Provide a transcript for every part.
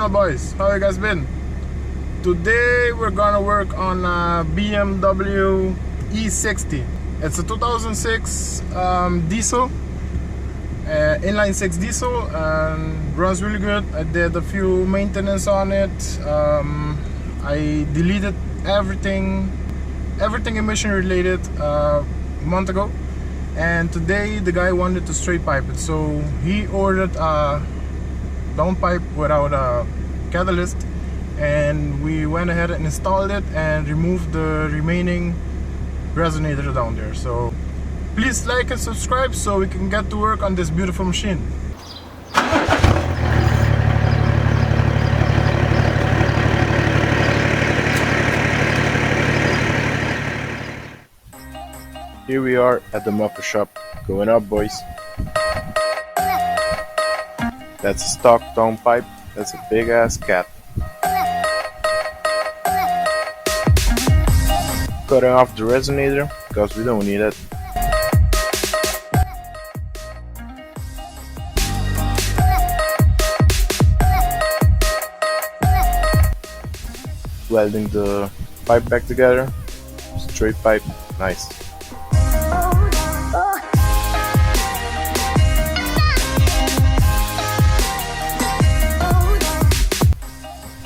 up, boys? How you guys been? Today we're gonna work on a BMW E60. It's a 2006 diesel, inline 6 diesel, and runs really good. I did a few maintenance on it. I deleted everything emission related a month ago, and today the guy wanted to straight pipe it, so he ordered a downpipe without a catalyst, and we went ahead and installed it and removed the remaining resonator down there. So please like and subscribe so we can get to work on this beautiful machine. Here we are at the muffler shop. Going up, boys. That's a stock downpipe. That's a big ass cat. Cutting off the resonator because we don't need it. Welding the pipe back together. Straight pipe. Nice.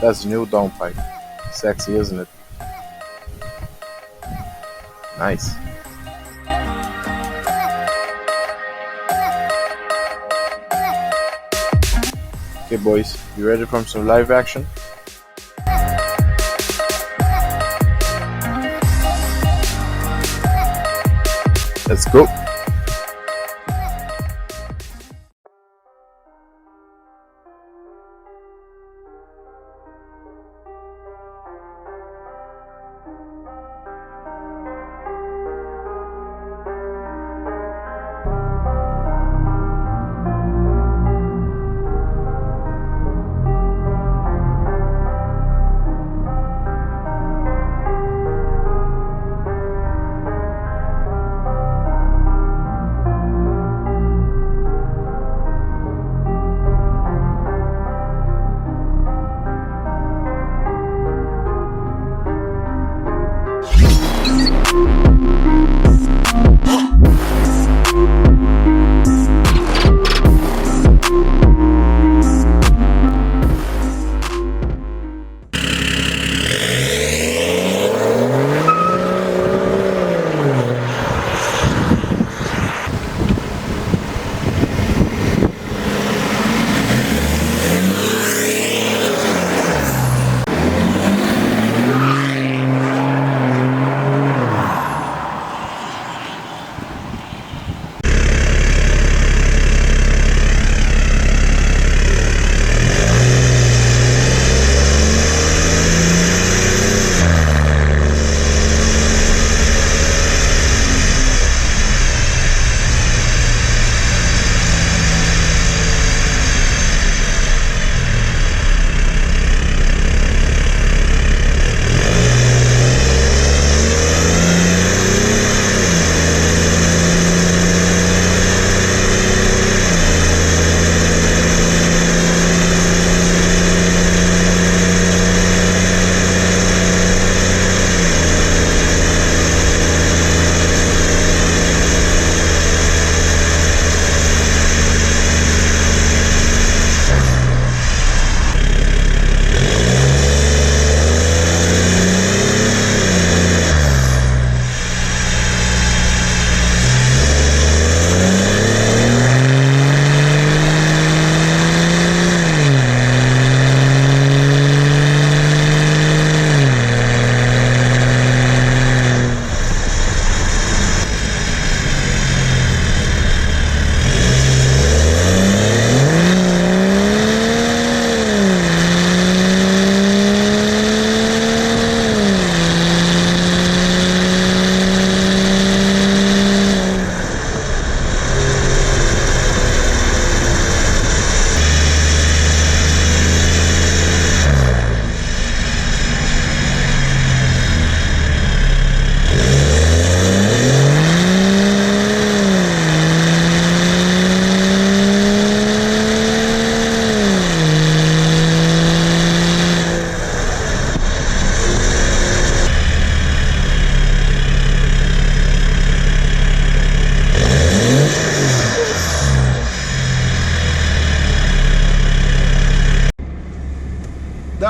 That's a new downpipe. Sexy, isn't it? Nice. Okay, boys, you ready for some live action? Let's go.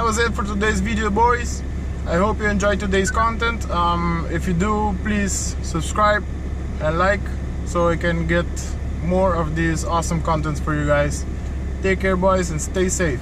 that was it for today's video, boys. I hope you enjoyed today's content. If you do, please subscribe and like so I can get more of these awesome contents for you guys. Take care, boys, and stay safe.